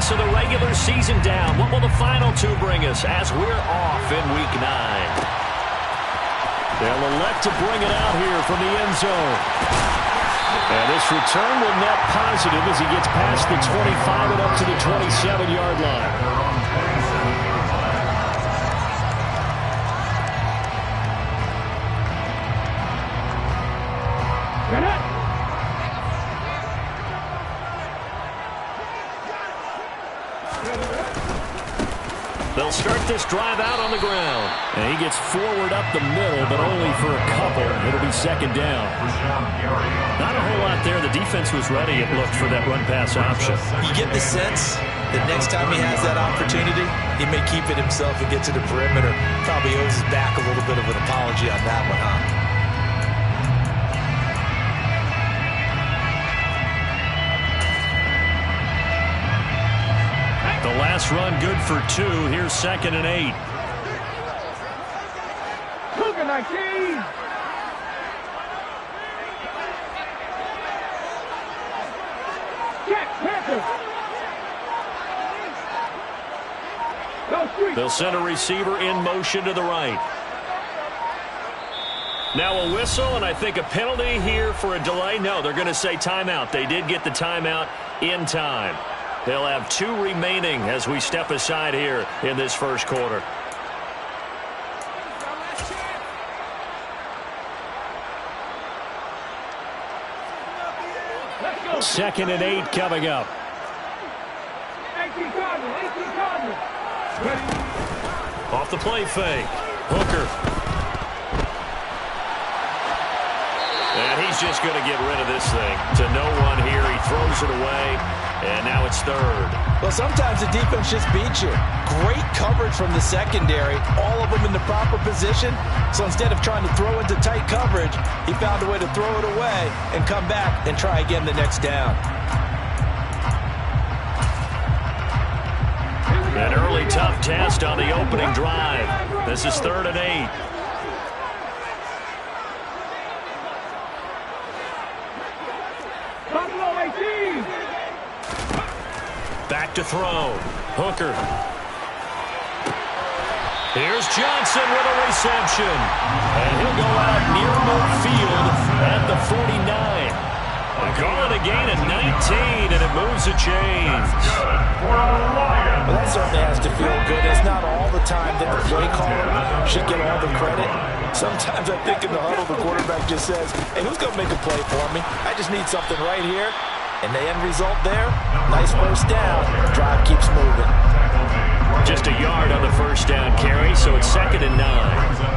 So the regular season down. What will the final two bring us as we're off in Week 9? They'll elect to bring it out here from the end zone. And this return will net positive as he gets past the 25 and up to the 27-yard line. They'll start this drive out on the ground. And he gets forward up the middle, but only for a couple. It'll be second down. Not a whole lot there. The defense was ready, it looked, for that run-pass option. You get the sense that next time he has that opportunity, he may keep it himself and get to the perimeter. Probably owes his back a little bit of an apology on that one, huh? The last run good for 2. Here's 2nd and 8. They'll send a receiver in motion to the right. Now a whistle, and I think a penalty here for a delay. No, they're going to say timeout. They did get the timeout in time. They'll have 2 remaining as we step aside here in this first quarter. Second and 8 coming up. Off the play fake. Hooker. And he's just going to get rid of this thing to no one here. He throws it away, and now it's 3rd. Well, sometimes the defense just beats you. Great coverage from the secondary, all of them in the proper position. So instead of trying to throw into tight coverage, he found a way to throw it away and come back and try again the next down. An early tough test on the opening drive. This is 3rd and 8. Back to throw. Hooker. Here's Johnson with a reception. And he'll go out near midfield at the 49. Calling a gain of 19, and it moves the chains. Well, that certainly has to feel good. It's not all the time that the play caller should get all the credit. Sometimes I think in the huddle, the quarterback just says, hey, who's going to make a play for me? I just need something right here. And the end result there, nice first down. Drive keeps moving. Just a yard on the first down carry, so it's 2nd and 9.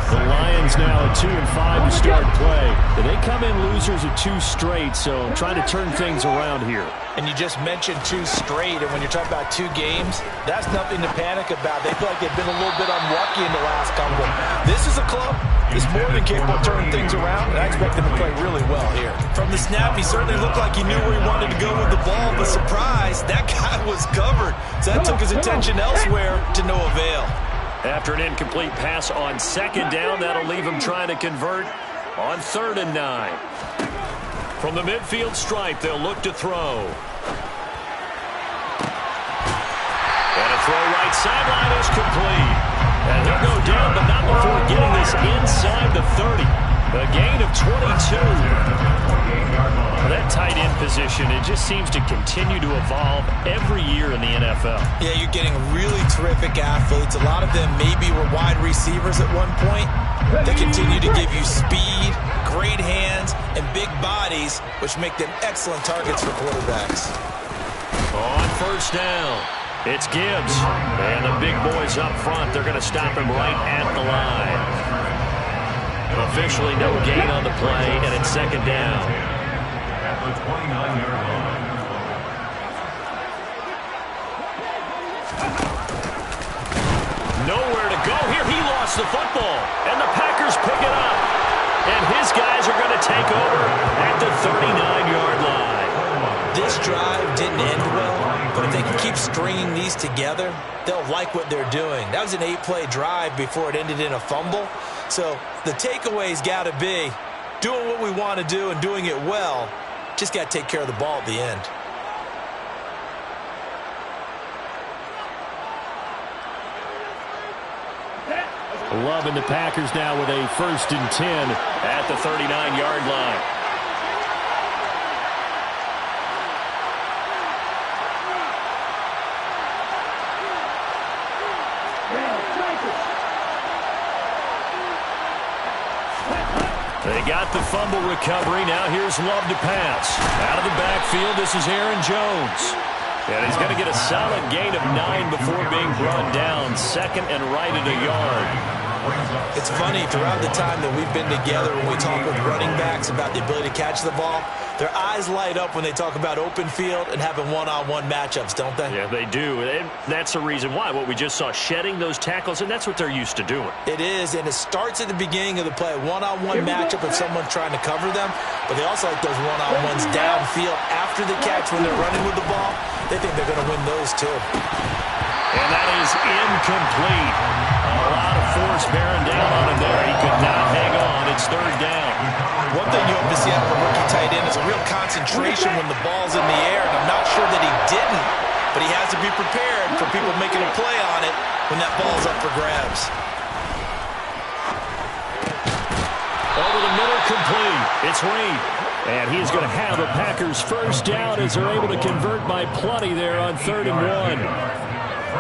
The Lions now at 2 and 5 to start play. They come in losers of 2 straight, so trying to turn things around here. And you just mentioned 2 straight, and when you're talking about 2 games, that's nothing to panic about. They feel like they've been a little bit unlucky in the last couple. This is a club that's more than capable of turning things around, and I expect them to play really well here. From the snap, he certainly looked like he knew where he wanted to go with the ball, but surprise, that guy was covered. So that took his attention elsewhere to no avail. After an incomplete pass on 2nd down, that'll leave him trying to convert on 3rd and 9. From the midfield stripe, they'll look to throw. And a throw right sideline is complete. And he'll go down, but not before getting this inside the 30. A gain of 22. That tight end position, it just seems to continue to evolve every year in the NFL. Yeah, you're getting really terrific athletes. A lot of them maybe were wide receivers at one point. They continue to give you speed, great hands, and big bodies, which make them excellent targets for quarterbacks. On first down, it's Gibbs. And the big boys up front, they're going to stop him right at the line. Officially no gain on the play, and it's 2nd down. At the 29-yard line. Nowhere to go here. He lost the football, and the Packers pick it up. And his guys are going to take over at the 39-yard line. This drive didn't end well, but if they can keep stringing these together, they'll like what they're doing. That was an 8-play drive before it ended in a fumble. So the takeaway's got to be doing what we want to do and doing it well. Just got to take care of the ball at the end. Love and the Packers now with a 1st and 10 at the 39-yard line. They got the fumble recovery. Now here's Love to pass. Out of the backfield, this is Aaron Jones. And he's going to get a solid gain of 9 before being brought down. 2nd and right at a yard. It's funny, throughout the time that we've been together, when we talk with running backs about the ability to catch the ball, their eyes light up when they talk about open field and having one-on-one matchups, don't they? Yeah, they do. And that's the reason why. What we just saw, shedding those tackles, and that's what they're used to doing. It is, and it starts at the beginning of the play. One-on-one matchup with someone trying to cover them, but they also like those one-on-ones downfield after the catch when they're running with the ball. They think they're going to win those, too. And that is incomplete. A lot of force bearing down on him there. He could not hang on. It's 3rd down. One thing you hope to see out of a rookie tight end is a real concentration when the ball's in the air, and I'm not sure that he didn't, but he has to be prepared for people making a play on it when that ball's up for grabs. Over the middle, complete. It's Reed. And he's going to have a Packers 1st down as they're able to convert by plenty there on 3rd and 1.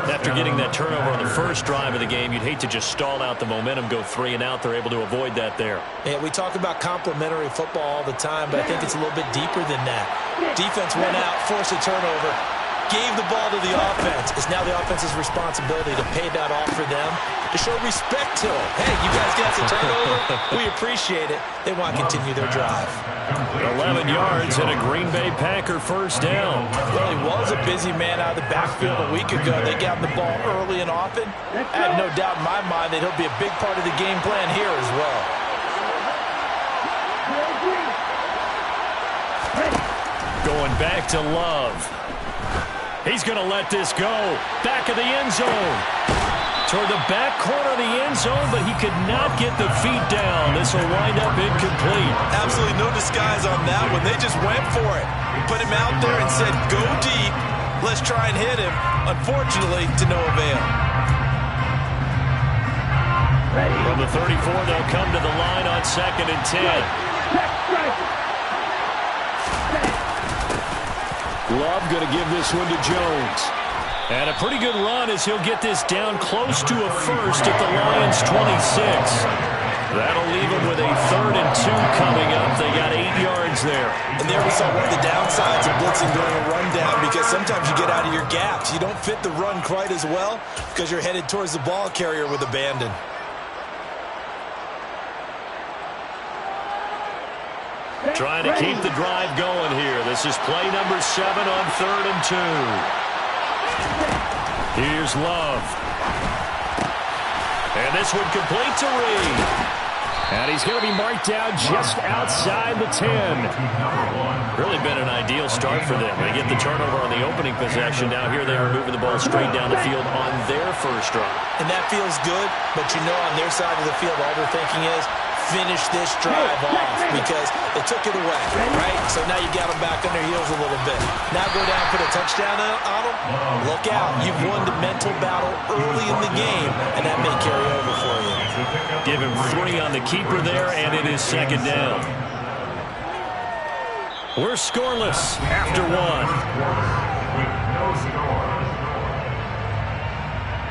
After getting that turnover on the first drive of the game, you'd hate to just stall out the momentum, go 3 and out. They're able to avoid that there. Yeah, we talk about complementary football all the time, but I think it's a little bit deeper than that. Defense went out, forced a turnover, gave the ball to the offense. It's now the offense's responsibility to pay that off for them, to show respect to them. Hey, you guys got the turnover. We appreciate it. They want to continue their drive. 11 yards and a Green Bay Packer 1st down. Well, he was a busy man out of the backfield a week ago. They got him the ball early and often. I have no doubt in my mind that he'll be a big part of the game plan here as well. Going back to Love. He's going to let this go. Back of the end zone. Toward the back corner of the end zone, but he could not get the feet down. This will wind up incomplete. Absolutely no disguise on that one. They just went for it. Put him out there and said, go deep. Let's try and hit him. Unfortunately, to no avail. From the 34, they'll come to the line on 2nd and 10. Love going to give this one to Jones. And a pretty good run as he'll get this down close to a 1st at the Lions' 26. That'll leave him with a 3rd and 2 coming up. They got 8 yards there. And there we saw one of the downsides of blitzing during a rundown, because sometimes you get out of your gaps. You don't fit the run quite as well because you're headed towards the ball carrier with abandon. Trying to keep the drive going here. This is play number 7 on 3rd and 2. Here's Love. And this one complete to Reed. And he's going to be marked down just outside the 10. Really been an ideal start for them. They get the turnover on the opening possession. Now here they are moving the ball straight down the field on their 1st drive. And that feels good, but you know on their side of the field all they're thinking is, finish this drive off, because they took it away, right? So now you got them back on their heels a little bit. Now go down and put a touchdown on them. Look out. You've won the mental battle early in the game, and that may carry over for you. Give him 3 on the keeper there, and it is 2nd down. We're scoreless after 1.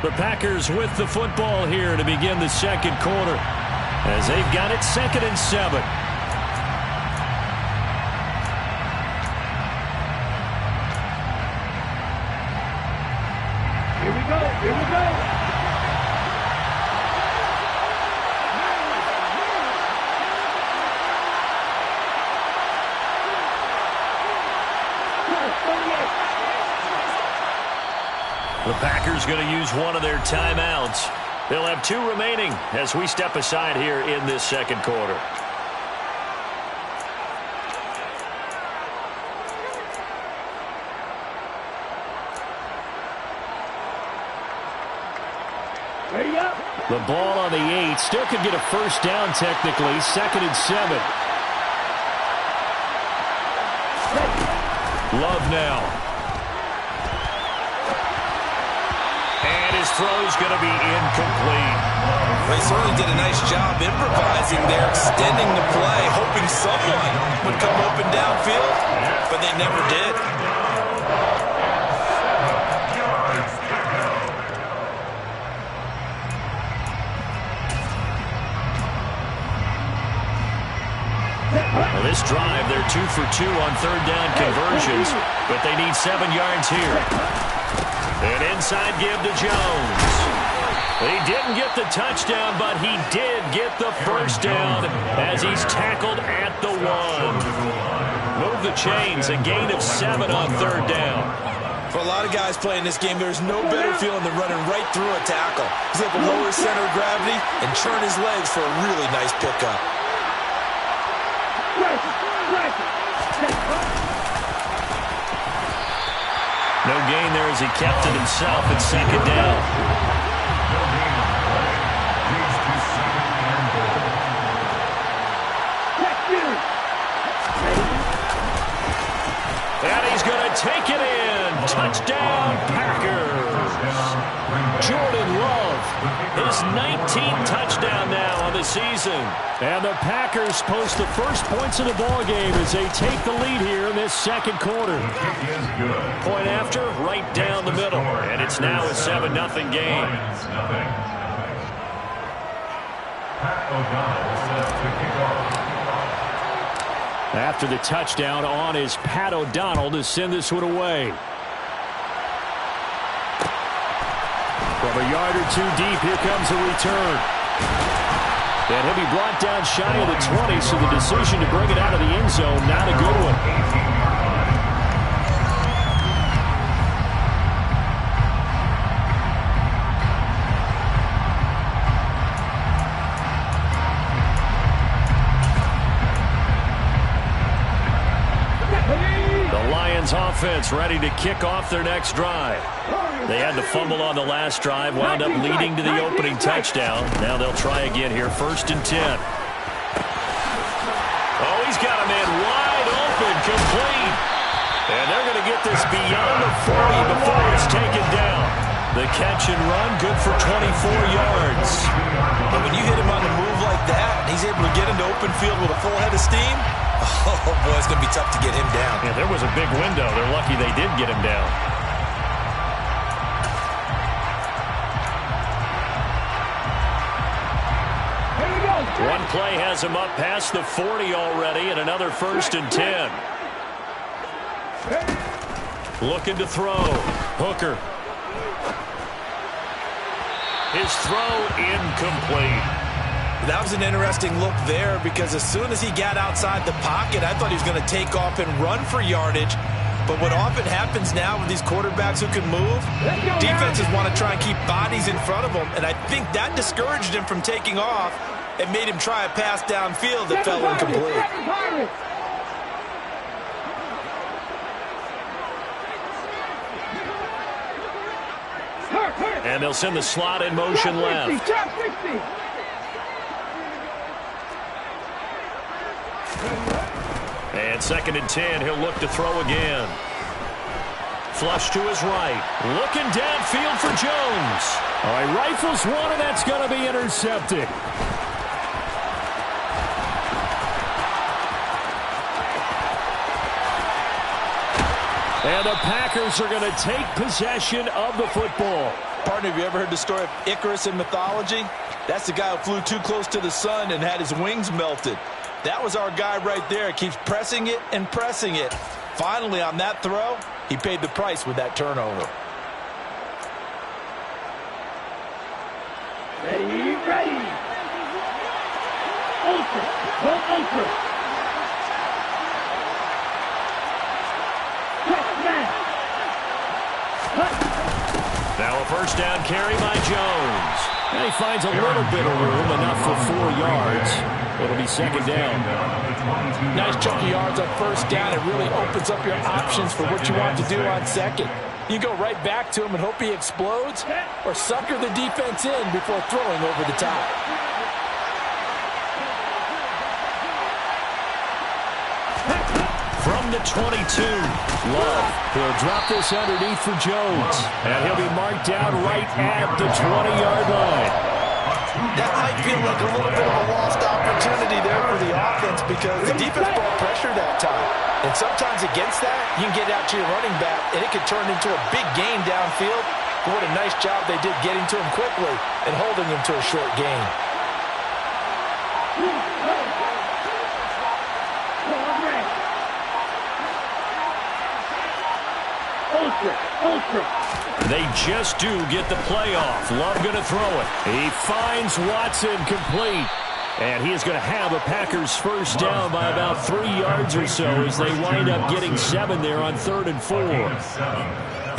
The Packers with the football here to begin the 2nd quarter, as they've got it 2nd and 7. Here we go. The Packers going to use one of their timeouts. They'll have 2 remaining as we step aside here in this 2nd quarter. The ball on the 8. Still could get a 1st down technically. 2nd and 7. Love now. And his throw's going to be incomplete. They certainly did a nice job improvising there, extending the play, hoping someone would come open downfield, but they never did. Well, this drive, they're 2 for 2 on third down conversions, but they need 7 yards here. An inside give to Jones. He didn't get the touchdown, but he did get the first down as he's tackled at the 1. Move the chains, a gain of 7 on third down. For a lot of guys playing this game, there's no better feeling than running right through a tackle. He's able to lower his center of gravity and turn his legs for a really nice pickup. No gain there as he kept it himself at second down. And he's going to take it in. Touchdown, Packers. Jordan Love, his 19th touchdown now on the season. And the Packers post the first points of the ballgame as they take the lead here in this second quarter. Point after, right down the middle. And it's now a 7-0 game. After the touchdown, on is Pat O'Donnell to send this one away. From a yard or two deep, here comes a return. And he'll be brought down shy of the 20, so the decision to bring it out of the end zone, not a good one. Offense ready to kick off their next drive. They had the fumble on the last drive, wound up leading to the opening touchdown. Now they'll try again here, 1st and 10. Oh, he's got a man wide open, complete. And they're going to get this beyond the 40 before it's taken down. The catch and run, good for 24 yards. But when you hit him on the move like that, he's able to get into open field with a full head of steam. Oh, boy, it's going to be tough to get him down. Yeah, there was a big window. They're lucky they did get him down. Here we go. One play has him up past the 40 already, and another 1st and 10. Looking to throw. Hooker. His throw incomplete. That was an interesting look there because as soon as he got outside the pocket, I thought he was going to take off and run for yardage. But what often happens now with these quarterbacks who can move, defenses want to try and keep bodies in front of them. And I think that discouraged him from taking off and made him try a pass downfield that fell incomplete. And they'll send the slot in motion left. And 2nd and 10, he'll look to throw again. Flush to his right. Looking downfield for Jones. All right, rifles one, and that's going to be intercepted. And the Packers are going to take possession of the football. Partner, have you ever heard the story of Icarus in mythology? That's the guy who flew too close to the sun and had his wings melted. That was our guy right there. Keeps pressing it and pressing it. Finally, on that throw, he paid the price with that turnover. Ready, ready. Anchor, go anchor. Now a 1st down carry by Jones. And he finds a little bit of room, enough for 4 yards. It'll be 2nd down. Nice chunk of yards on 1st down. It really opens up your options for what you want to do on 2nd. You go right back to him and hope he explodes, or sucker the defense in before throwing over the top. From the 22, Love. He'll drop this underneath for Jones. And he'll be marked down right at the 20-yard line. That might feel like a little bit of a lost opportunity there for the offense because the defense brought pressure that time. And sometimes against that, you can get out to your running back, and it can turn into a big gain downfield. But what a nice job they did getting to him quickly and holding him to a short gain. They just do get the play off. Love going to throw it. He finds Watson complete. And he is going to have a Packers first down by about 3 yards or so as they wind up getting 7 there on 3rd and 4.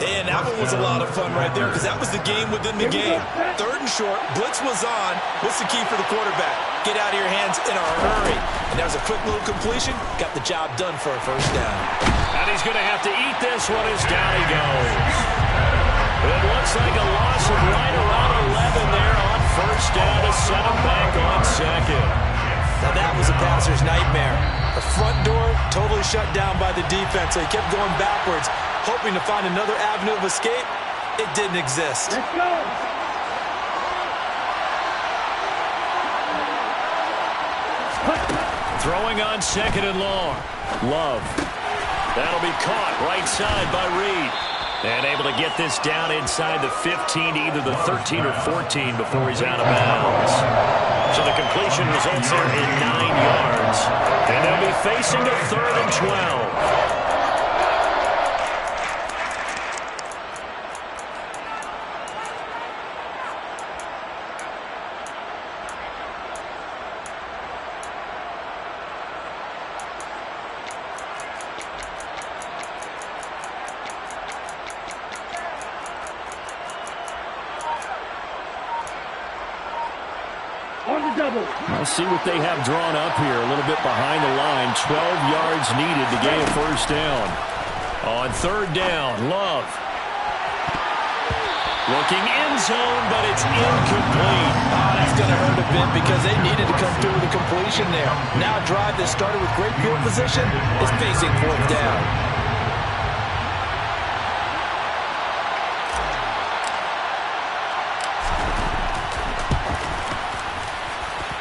And that one was a lot of fun right there because that was the game within the game. 3rd and short, blitz was on. What's the key for the quarterback? Get out of your hands in a hurry. And that was a quick little completion. Got the job done for a first down. And he's going to have to eat this one as down he goes. It looks like a loss of right around 11 there on first down to set him back on 2nd. Now that was a passer's nightmare. The front door totally shut down by the defense. They kept going backwards, hoping to find another avenue of escape. It didn't exist. Let's go. Throwing on 2nd and long. Love. That'll be caught right side by Reed. And able to get this down inside the 15, either the 13 or 14 before he's out of bounds. So the completion results there in 9 yards. And they'll be facing a 3rd and 12. I'll see what they have drawn up here. A little bit behind the line. 12 yards needed to gain a first down. On 3rd down, Love. Looking end zone, but it's incomplete. Oh, that's going to hurt a bit because they needed to come through with a completion there. Now a drive that started with great field position is facing 4th down.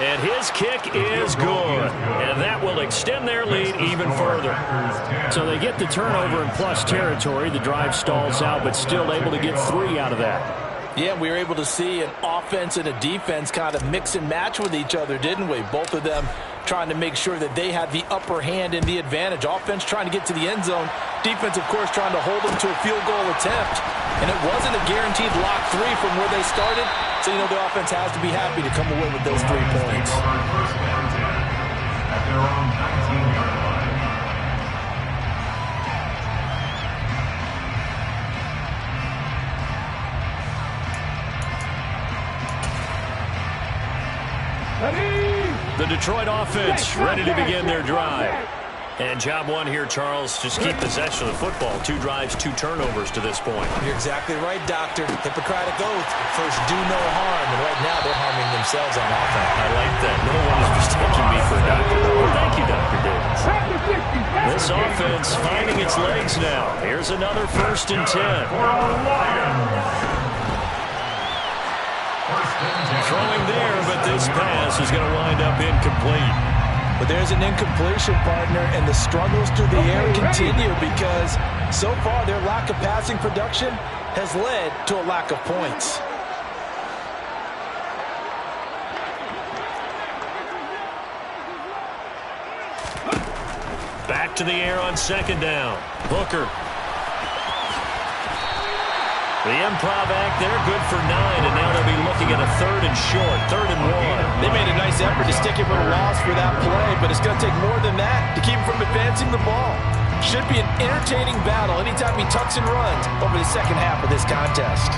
And his kick is good. And that will extend their lead even further. So they get the turnover in plus territory. The drive stalls out, but still able to get 3 out of that. Yeah, we were able to see an offense and a defense kind of mix and match with each other, didn't we? Both of them trying to make sure that they had the upper hand and the advantage. Offense trying to get to the end zone. Defense, of course, trying to hold them to a field goal attempt. And it wasn't a guaranteed lock 3 from where they started. So, you know, the offense has to be happy to come away with those 3 points. The Detroit offense ready to begin their drive. And job one here, Charles, just keep possession of the football. 2 drives, 2 turnovers to this point. You're exactly right, Doctor. Hippocratic oath. First, do no harm. And right now, they're harming themselves on offense. I like that. No one is mistaking me for a doctor. Well, thank you, Dr. Davis. This offense finding its legs now. Here's another 1st and 10. Throwing there, but this pass is going to wind up incomplete. But there's an incompletion, partner, and the struggles through the air continue because so far their lack of passing production has led to a lack of points. Back to the air on 2nd down. Booker. The improv act there, good for 9, and now they'll be looking at a 3rd and short, 3rd and 1. They made a nice effort to stick him with a loss for that play, but it's going to take more than that to keep him from advancing the ball. Should be an entertaining battle anytime he tucks and runs over the second half of this contest.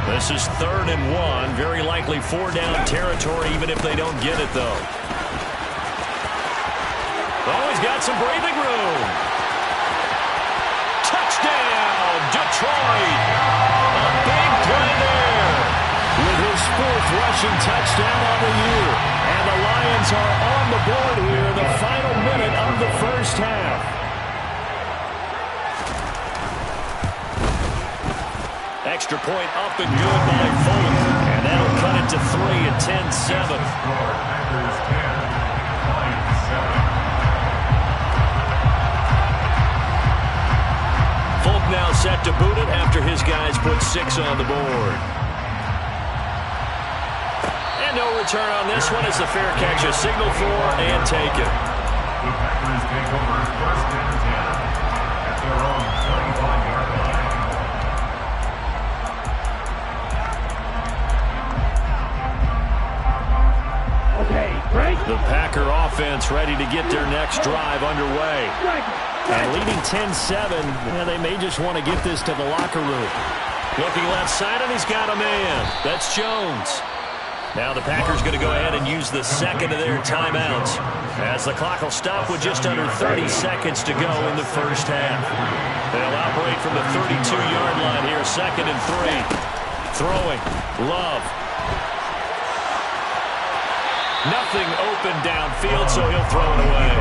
This is 3rd and 1, very likely 4-down territory, even if they don't get it, though. Oh, he's got some breathing room. Touchdown, Detroit. A big play there with his 4th rushing touchdown on the year. And the Lions are on the board here in the final minute of the first half. Extra point up and good by Fulton. And that'll cut it to 3 at 10-7. Fulton now set to boot it after his guys put 6 on the board. And no return on this one as the fair catch is signaled for and taken. The Packers take over 1st and 10 at their own 25-yard line. Okay, break. The Packer offense ready to get their next drive underway. And leading 10-7, they may just want to get this to the locker room. Looking left side, and he's got a man. That's Jones. Now the Packers going to go ahead and use the second of their timeouts as the clock will stop with just under 30 seconds to go in the first half. They'll operate from the 32-yard line here, 2nd and 3. Throwing, Love. Nothing open downfield, so he'll throw it away.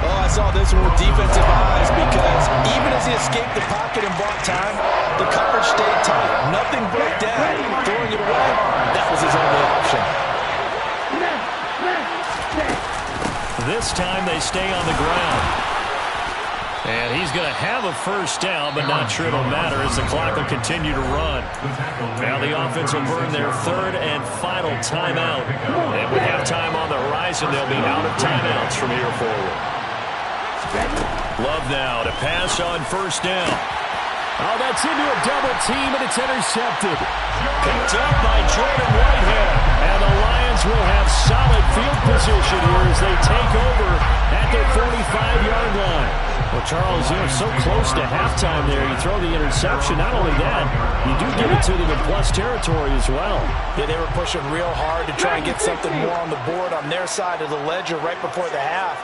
Oh, I saw this one with defensive eyes because even as he escaped the pocket and bought time, the coverage stayed tight. Nothing broke down. Throwing it away, that was his only option. This time they stay on the ground. And he's going to have a first down, but not sure it'll matter as the clock will continue to run. Now the offense will burn their 3rd and final timeout. And with halftime on the horizon, they'll be out of timeouts from here forward. Love now to pass on first down. Oh, that's into a double team, and it's intercepted. Picked up by Jordan Whitehead. And the Lions will have solid field position here as they take over at their 45-yard line. Well, Charles, so close to halftime there. You throw the interception. Not only that, you do give it to them in plus territory as well. Yeah, they were pushing real hard to try and get something more on the board on their side of the ledger right before the half.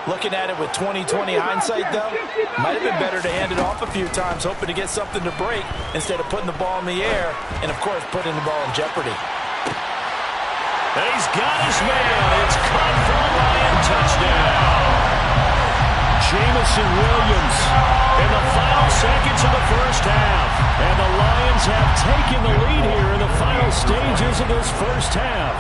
Looking at it with 20/20 hindsight, though, might have been better to hand it off a few times, hoping to get something to break instead of putting the ball in the air and, of course, putting the ball in jeopardy. And he's got his man. It's caught for a Lion touchdown. Jameson Williams in the final seconds of the first half. And the Lions have taken the lead here in the final stages of this first half.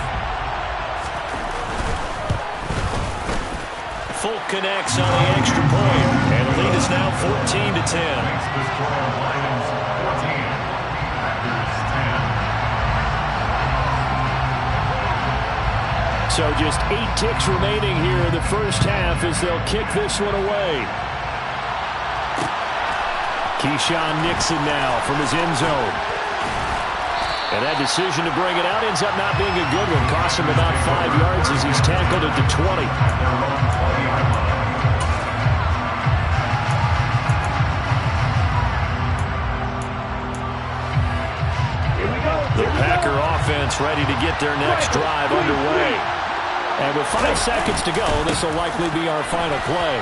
Fulton connects on the extra point, and the lead is now 14-10. So just 8 ticks remaining here in the first half as they'll kick this one away. Keyshawn Nixon now from his end zone. And that decision to bring it out ends up not being a good one. Costs him about 5 yards as he's tackled at the 20. The Packer offense ready to get their next drive underway. And with 5 seconds to go, this will likely be our final play.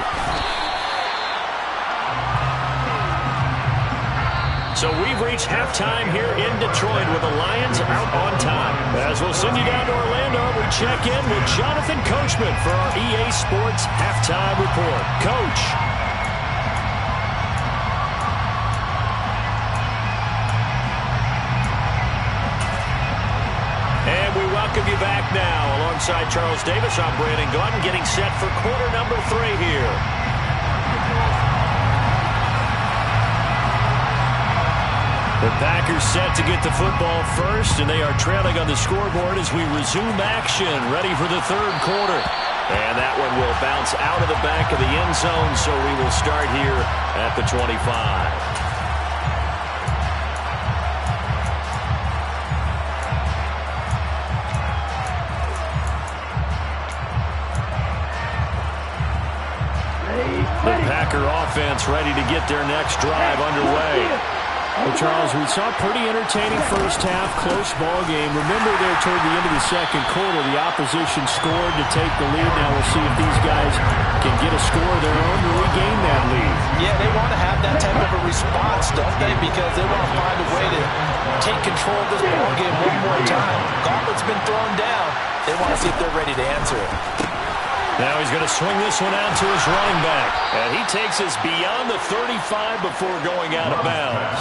So we've reached halftime here in Detroit with the Lions out on top. As we'll send you down to Orlando, we check in with Jonathan Coachman for our EA Sports Halftime Report. Coach. And we welcome you back now. Alongside Charles Davis, I'm Brandon Gaudin, getting set for quarter number 3 here. The Packers set to get the football first, and they are trailing on the scoreboard as we resume action, ready for the 3rd quarter. And that one will bounce out of the back of the end zone, so we will start here at the 25. The Packer offense ready to get their next drive underway. Well, Charles, we saw a pretty entertaining first half, close ball game. Remember there toward the end of the 2nd quarter, the opposition scored to take the lead. Now we'll see if these guys can get a score of their own to regain that lead. Yeah, they want to have that type of a response, don't they? Because they want to find a way to take control of this ball game one more time. Gauntlet's been thrown down. They want to see if they're ready to answer it. Now he's going to swing this one out to his running back. And he takes us beyond the 35 before going out of bounds.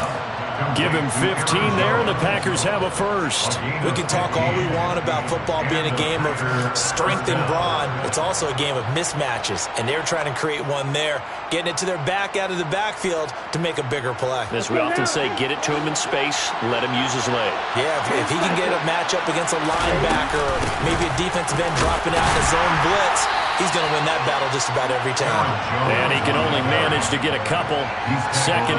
Give him 15 there, and the Packers have a first. We can talk all we want about football being a game of strength and brawn. It's also a game of mismatches, and they're trying to create one there, getting it to their back out of the backfield to make a bigger play. As we often say, get it to him in space, let him use his leg. Yeah, if he can get a matchup against a linebacker or maybe a defensive end dropping out in a zone blitz, he's going to win that battle just about every time. And he can only manage to get a couple. Second